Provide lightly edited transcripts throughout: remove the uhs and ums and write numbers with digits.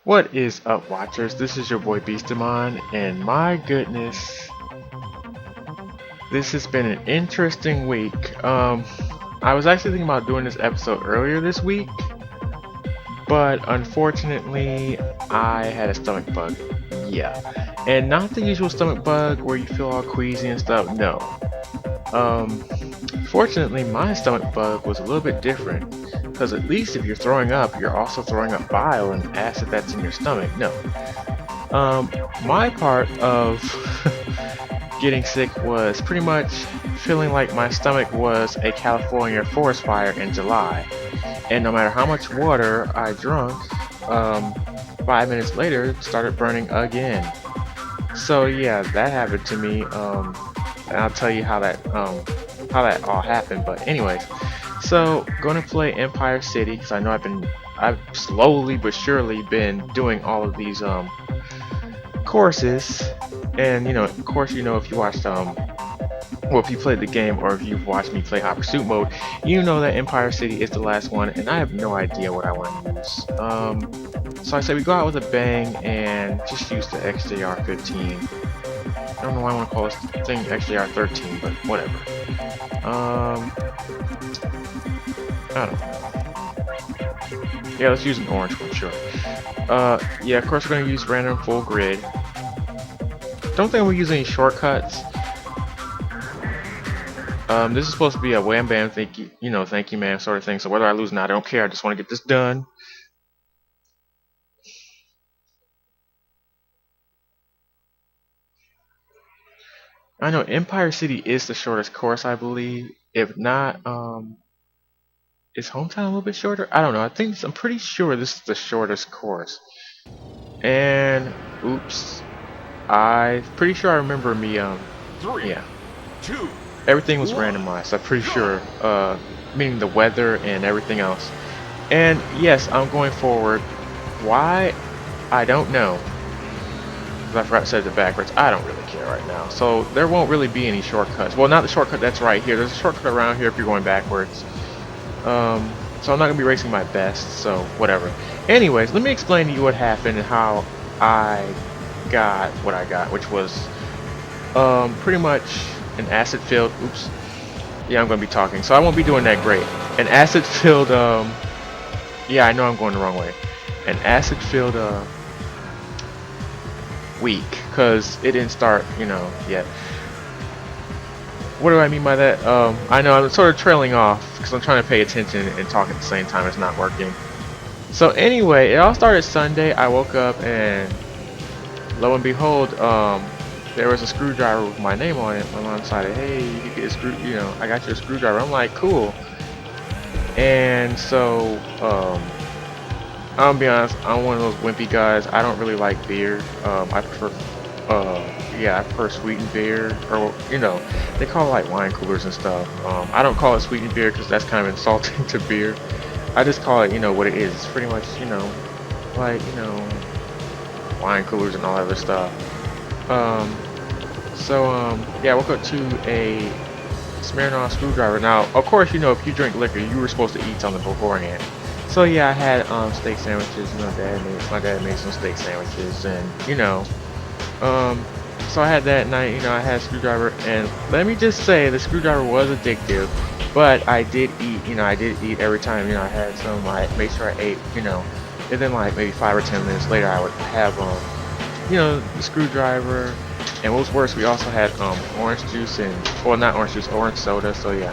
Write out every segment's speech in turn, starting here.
What is up, watchers? This is your boy Beastamon, and my goodness, this has been an interesting week. I was actually thinking about doing this episode earlier this week, but unfortunately, I had a stomach bug. Yeah, and not the usual stomach bug where you feel all queasy and stuff. No. Um, Fortunately, my stomach bug was a little bit different, because at least if you're throwing up, you're also throwing up bile and acid that's in your stomach. No. My part of getting sick was pretty much feeling like my stomach was a California forest fire in July. And no matter how much water I drunk, 5 minutes later, it started burning again. So yeah, that happened to me. And I'll tell you how that all happened. But anyways, so going to play Empire City because I know I've slowly but surely been doing all of these courses, and of course, if you watched well, if you played the game or if you've watched me play Hot Pursuit mode, you know that Empire City is the last one, and I have no idea what I want to use. So I said we go out with a bang and just use the XJR 15. I don't know why I want to call this thing XJR 13, but whatever. I don't know. Yeah, let's use an orange one, sure. Yeah, of course we're going to use random full grid. Don't think we'll use any shortcuts. This is supposed to be a wham bam thank you man sort of thing. So whether I lose or not, I don't care. I just want to get this done. I know Empire City is the shortest course, I believe. If not, is Hometown a little bit shorter? I don't know. I'm pretty sure this is the shortest course. And oops, I'm pretty sure I remember me. Yeah, 2, everything was 1, randomized. I'm pretty go! sure, meaning the weather and everything else. And yes, I'm going forward. Why? I don't know. 'Cause I forgot to set it backwards. I don't really care right now. So there won't really be any shortcuts. Well, not the shortcut that's right here. There's a shortcut around here if you're going backwards. So I'm not gonna be racing my best. So whatever. Anyways, let me explain to you what happened and how I got what I got, which was pretty much an acid-filled. Oops. Yeah, I'm gonna be talking, so I won't be doing that great. An acid-filled. Yeah, I know I'm going the wrong way. An acid-filled week, because it didn't start, yet. What do I mean by that? I know I'm sort of trailing off because I'm trying to pay attention and talk at the same time. It's not working. So anyway, it all started Sunday. I woke up and lo and behold, there was a screwdriver with my name on it. My mom decided, hey, you could get a I got you a screwdriver. I'm like, cool. And so, I'll be honest, I'm one of those wimpy guys. I don't really like beer. I prefer, I prefer sweetened beer, or they call it like wine coolers and stuff. I don't call it sweetened beer because that's kind of insulting to beer. I just call it, what it is. It's pretty much, like, wine coolers and all that other stuff. Yeah, I woke up to a Smirnoff screwdriver. Now, of course, if you drink liquor, you were supposed to eat something beforehand. So yeah, I had steak sandwiches. My dad made some steak sandwiches, and so I had that night. I had a screwdriver, and let me just say, the screwdriver was addictive. But I did eat. I did eat every time. I had some. I made sure I ate. And then like maybe 5 or 10 minutes later, I would have the screwdriver. And what was worse, we also had orange juice well, not orange juice, orange soda. So yeah.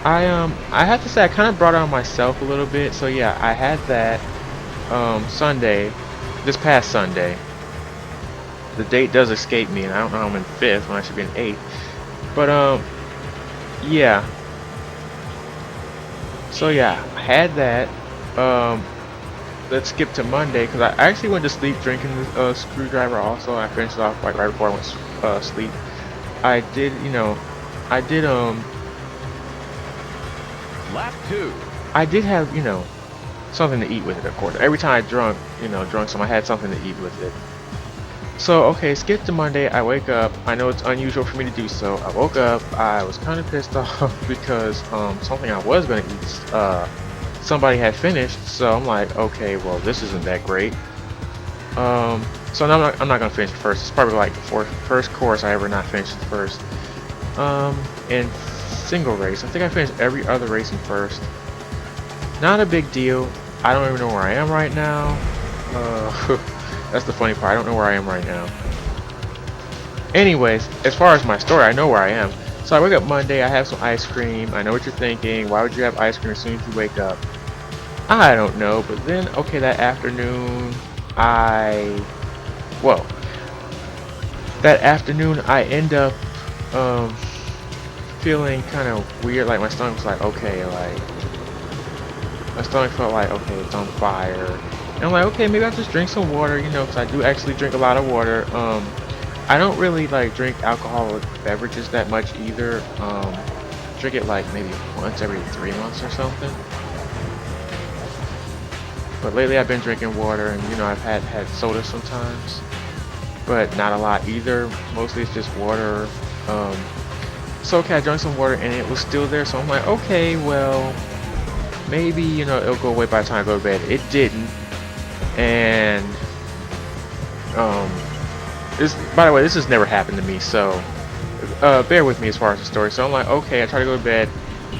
I have to say I kind of brought it on myself a little bit. So yeah, I had that Sunday, this past Sunday. The date does escape me, and I don't know I'm in 5th when I should be in 8th. But yeah. So yeah, I had that. Let's skip to Monday because I actually went to sleep drinking the screwdriver. Also, I finished it off like right before I went to sleep. I did, I did Lap 2. I did have, something to eat with it, of course. Every time I drunk some, I had something to eat with it. So, okay, skip to Monday. I wake up. I know it's unusual for me to do so. I woke up. I was kind of pissed off because something I was going to eat, somebody had finished. So I'm like, okay, well, this isn't that great. So I'm not gonna finish it first. It's probably like the first course I ever not finished first. In single race, I think I finished every other race in first. Not a big deal. I don't even know where I am right now. That's the funny part. I don't know where I am right now. Anyways, as far as my story, I know where I am. So I wake up Monday, I have some ice cream. I know what you're thinking. Why would you have ice cream as soon as you wake up? I don't know. But then, okay, that afternoon, well, that afternoon I end up feeling kind of weird. Like my stomach was like, okay, like my stomach felt like, okay, it's on fire. And I'm like, okay, maybe I'll just drink some water, you know, because I do actually drink a lot of water. I don't really like drink alcoholic beverages that much either. Drink it like maybe once every 3 months or something. But lately I've been drinking water, and you know, I've had soda sometimes, but not a lot either. Mostly it's just water. So okay, I drank some water and it was still there. So I'm like, okay, well, maybe, you know, it'll go away by the time I go to bed. It didn't. And this, by the way, this has never happened to me, so bear with me as far as the story. So I'm like, okay, I try to go to bed,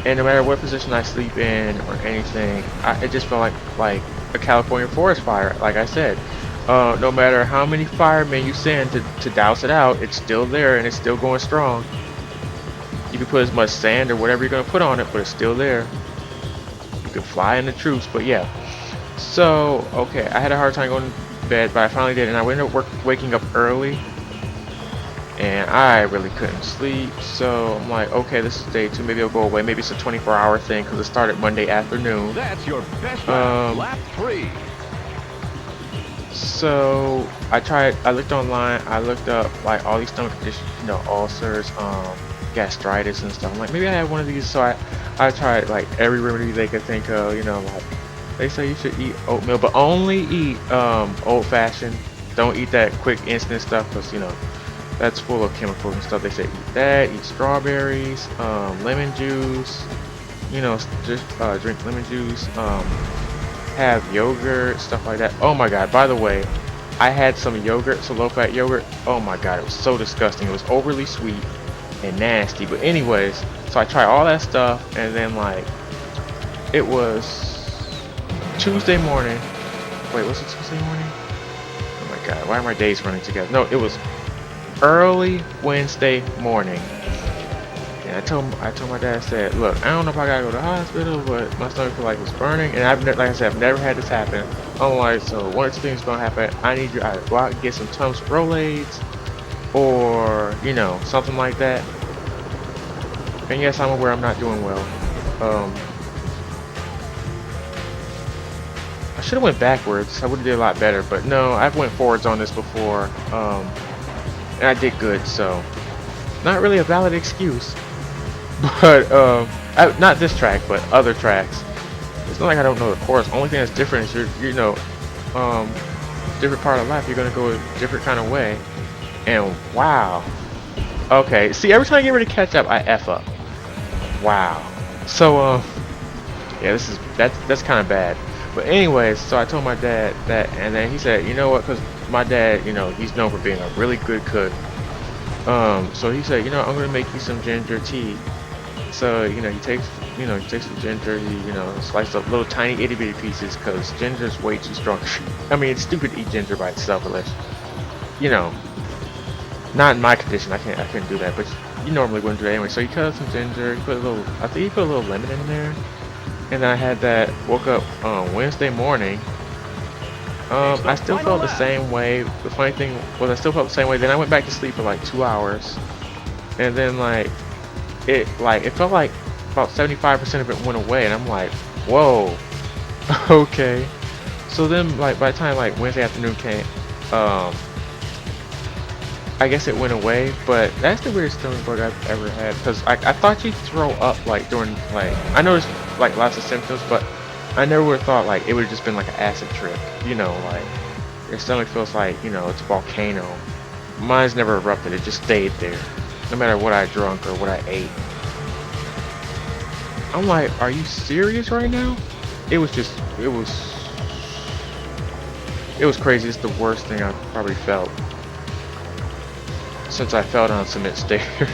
and no matter what position I sleep in or anything, it just felt like a California forest fire. Like I said, no matter how many firemen you send to douse it out, it's still there and it's still going strong. You can put as much sand or whatever you're gonna put on it, but it's still there. You can fly in the troops, but yeah. So okay, I had a hard time going to bed, but I finally did, and I ended up waking up early, and I really couldn't sleep. So I'm like, okay, this is day 2. Maybe it'll go away. Maybe it's a 24-hour thing because it started Monday afternoon. That's your best lap. Lap 3. So I looked online. I looked up like all these stomach conditions, you know, ulcers, gastritis and stuff. I'm like, maybe I have one of these. So I tried like every remedy they could think of. You know, like they say you should eat oatmeal, but only eat old-fashioned. Don't eat that quick instant stuff, because you know that's full of chemicals and stuff. They say eat that, eat strawberries, lemon juice. You know, just drink lemon juice. Have yogurt, stuff like that. Oh my god, by the way, I had some yogurt, some low-fat yogurt. Oh my god, it was so disgusting. It was overly sweet and nasty. But anyways, so I tried all that stuff, and then like it was Tuesday morning. Wait, was it Tuesday morning? Oh my god, why are my days running together? No, it was early Wednesday morning. And I told my dad, I said, look, I don't know if I gotta go to the hospital, but my stomach feel like it's burning, and like I said, I've never had this happen. I'm like, so one or two things gonna happen. I need you to either go out and get some Tums Rolaids, or you know, something like that. And yes, I'm aware I'm not doing well. I should have went backwards. I would have did a lot better, but no, I've went forwards on this before, and I did good. So, not really a valid excuse. But not this track, but other tracks. It's not like I don't know the course. Only thing that's different is you know, different part of life. You're gonna go a different kind of way. And wow. Okay. See, every time I get ready to catch up, I f up. Wow. So yeah, that's kind of bad. But anyways, so I told my dad that, and then he said, you know what? Because my dad, you know, he's known for being a really good cook. So he said, you know, I'm gonna make you some ginger tea. So you know, he takes the ginger, you know, slice up little tiny itty bitty pieces, because ginger is way too strong. I mean, it's stupid to eat ginger by itself, unless, you know, not in my condition. I couldn't do that, but you normally wouldn't do that anyway. So he cut up some ginger. I think he put a little lemon in there, and then I had that. Woke up Wednesday morning. I still felt the same way. The funny thing was, I still felt the same way. Then I went back to sleep for like 2 hours, and then it felt like about 75% of it went away, and I'm like, whoa, okay. So then, like, by the time like Wednesday afternoon came, I guess it went away. But that's the weirdest stomach bug I've ever had, because I thought you'd throw up like during, like, I noticed like lots of symptoms, but I never would have thought like it would have just been like an acid trip, you know, like your stomach feels like, you know, it's a volcano. Mine's never erupted, it just stayed there, no matter what I drank or what I ate. I'm like, are you serious right now? It was It was crazy. It's the worst thing I've probably felt since I fell down cement stairs.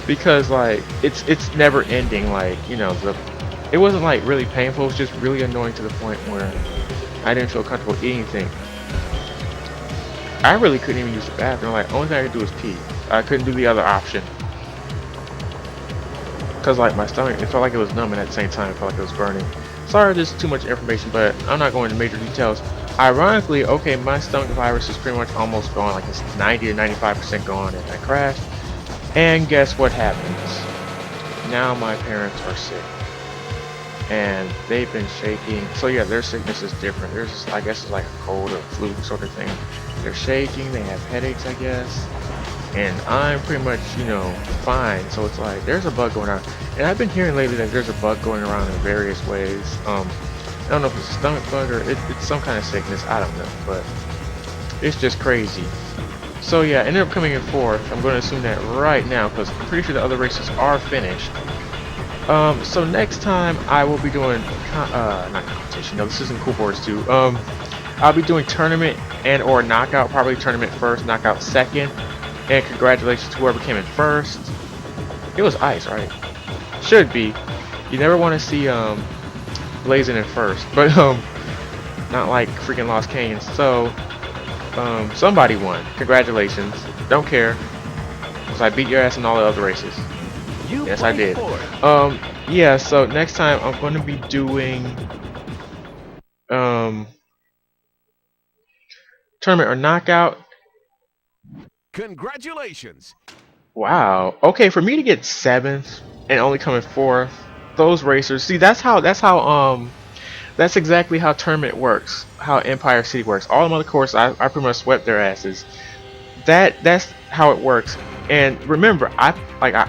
Because like it's never ending. Like, you know, it wasn't like really painful. It was just really annoying to the point where I didn't feel comfortable eating anything. I really couldn't even use the bathroom. Like, only thing I could do was pee. I couldn't do the other option. Cause like my stomach, it felt like it was numb, and at the same time it felt like it was burning. Sorry, this is too much information, but I'm not going into major details. Ironically, okay, my stomach virus is pretty much almost gone. Like, it's 90 to 95% gone, and I crashed. And guess what happens? Now my parents are sick, and they've been shaking. So yeah, their sickness is different. There's, I guess, it's like a cold or flu sort of thing. They're shaking. They have headaches, I guess. And I'm pretty much, you know, fine. So it's like there's a bug going on, and I've been hearing lately that there's a bug going around in various ways. I don't know if it's a stomach bug or it's some kind of sickness. I don't know, but it's just crazy. So yeah, I ended up coming in fourth. I'm going to assume that right now because I'm pretty sure the other races are finished. So next time I will be doing not competition. No, this isn't Cool Boards 2. I'll be doing tournament and or knockout. Probably tournament first, knockout second. And congratulations to whoever came in first. It was ice, right? Should be. You never want to see Blazing in first, but not like freaking Lost Canyon. So somebody won. Congratulations. Don't care, because I beat your ass in all the other races. Yes, I did. Yeah. So next time I'm going to be doing tournament or knockout. Congratulations. Wow. Okay, for me to get 7th and only coming 4th, those racers. See, that's exactly how tournament works. How Empire City works. All the other courses, I pretty much swept their asses. That's how it works. And remember, I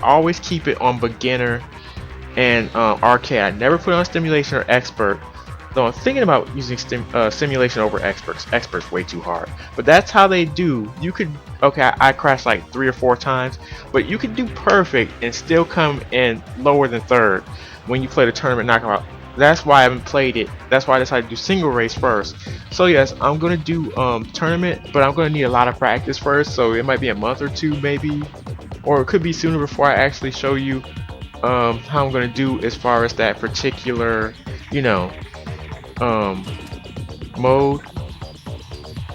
always keep it on beginner and arcade. I never put on stimulation or expert. Though I'm thinking about using simulation over experts. Experts way too hard. But that's how they do. You could, okay, I crashed like 3 or 4 times, but you could do perfect and still come in lower than 3rd when you play the tournament knockout. That's why I haven't played it. That's why I decided to do single race first. So yes, I'm gonna do tournament, but I'm gonna need a lot of practice first. So it might be a month or 2 maybe, or it could be sooner before I actually show you how I'm gonna do as far as that particular, you know, mode.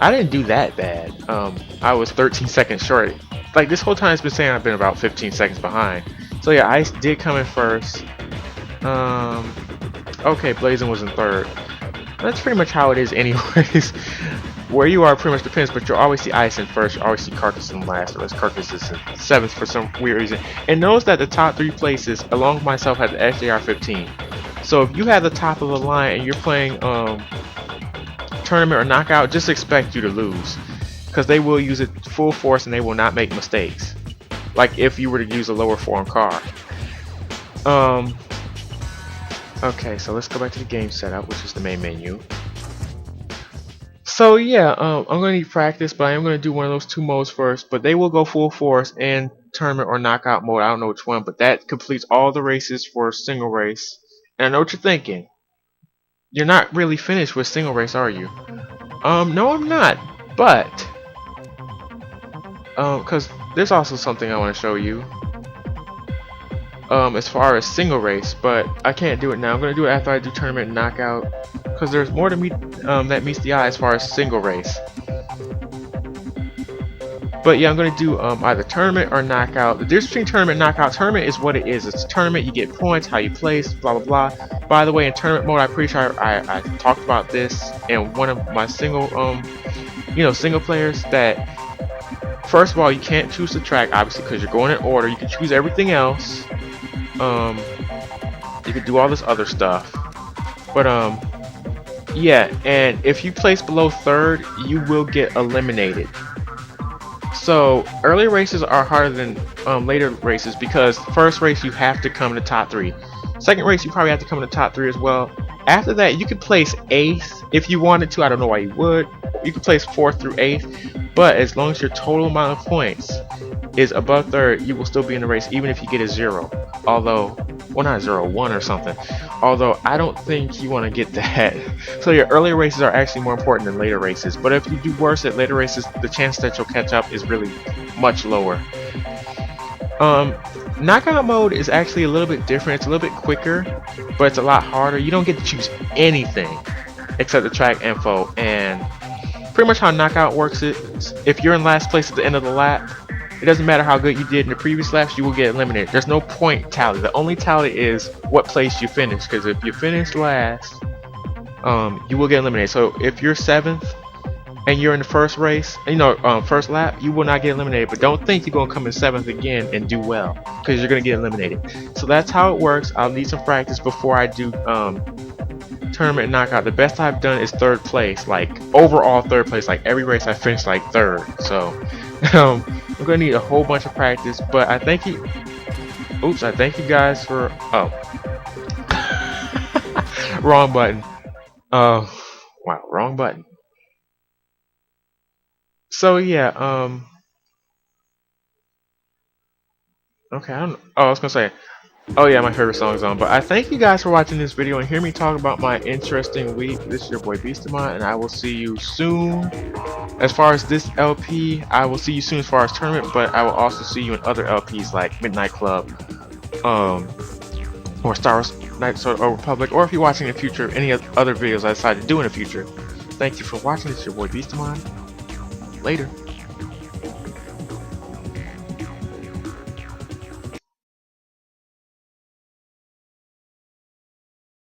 I didn't do that bad. I was 13 seconds short. Like, this whole time it's been saying I've been about 15 seconds behind. So yeah, Ice did come in first. Okay, Blazing was in 3rd. That's pretty much how it is anyways. Where you are pretty much depends, but you'll always see Ice in first, you'll always see Carcass in last, unless Carcass is in 7th for some weird reason. And notice that the top 3 places, along with myself, have the SJR 15. So if you have the top of the line and you're playing tournament or knockout, just expect you to lose, because they will use it full force and they will not make mistakes, like if you were to use a lower form car. Okay, so let's go back to the game setup, which is the main menu. So yeah, I'm gonna need practice, but I am gonna do one of those 2 modes first. But they will go full force in tournament or knockout mode. I don't know which one, but that completes all the races for single race. And I know what you're thinking. You're not really finished with single race, are you? No, I'm not. But because there's also something I want to show you. As far as single race, but I can't do it now. I'm gonna do it after I do tournament and knockout, because there's more to meet that meets the eye as far as single race. But yeah, I'm gonna do either tournament or knockout. The difference between tournament and knockout: tournament is what it is. It's a tournament. You get points, how you place, blah blah blah. By the way, in tournament mode, I'm pretty sure I talked about this in one of my single single players. That first of all, you can't choose the track, obviously, because you're going in order. You can choose everything else. You can do all this other stuff, but yeah, and if you place below 3rd, you will get eliminated. So early races are harder than later races, because first race you have to come in the top 3. Second race you probably have to come in the top 3 as well. After that, you could place 8th if you wanted to. I don't know why you would. You could place 4th through 8th, but as long as your total amount of points is above 3rd, you will still be in the race, even if you get a 0. Although well, not 0-1 or something. Although I don't think you want to get that. So your earlier races are actually more important than later races. But if you do worse at later races, the chance that you'll catch up is really much lower. Knockout mode is actually a little bit different. It's a little bit quicker, but it's a lot harder. You don't get to choose anything except the track info. And pretty much how knockout works is if you're in last place at the end of the lap, it doesn't matter how good you did in the previous laps, you will get eliminated. There's no point tally. The only tally is what place you finished. Because if you finish last, you will get eliminated. So if you're 7th and you're in the first race, first lap, you will not get eliminated. But don't think you're gonna come in 7th again and do well, because you're gonna get eliminated. So that's how it works. I'll need some practice before I do tournament knockout. The best I've done is 3rd place, like overall 3rd place. Like every race I finished like 3rd. So I'm gonna need a whole bunch of practice. But I thank you. Oops, I thank you guys for. Oh, wrong button. Wow, wrong button. So yeah, okay, I don't. Oh, I was gonna say. Oh yeah, my favorite song is on. But I thank you guys for watching this video and hear me talk about my interesting week. This is your boy Beastamon, and I will see you soon. As far as this LP, I will see you soon as far as tournament, but I will also see you in other LPs like Midnight Club, or Star Wars Knights of the Old Republic, or if you're watching in the future, any other videos I decide to do in the future. Thank you for watching. This is your boy Beastamon. Later.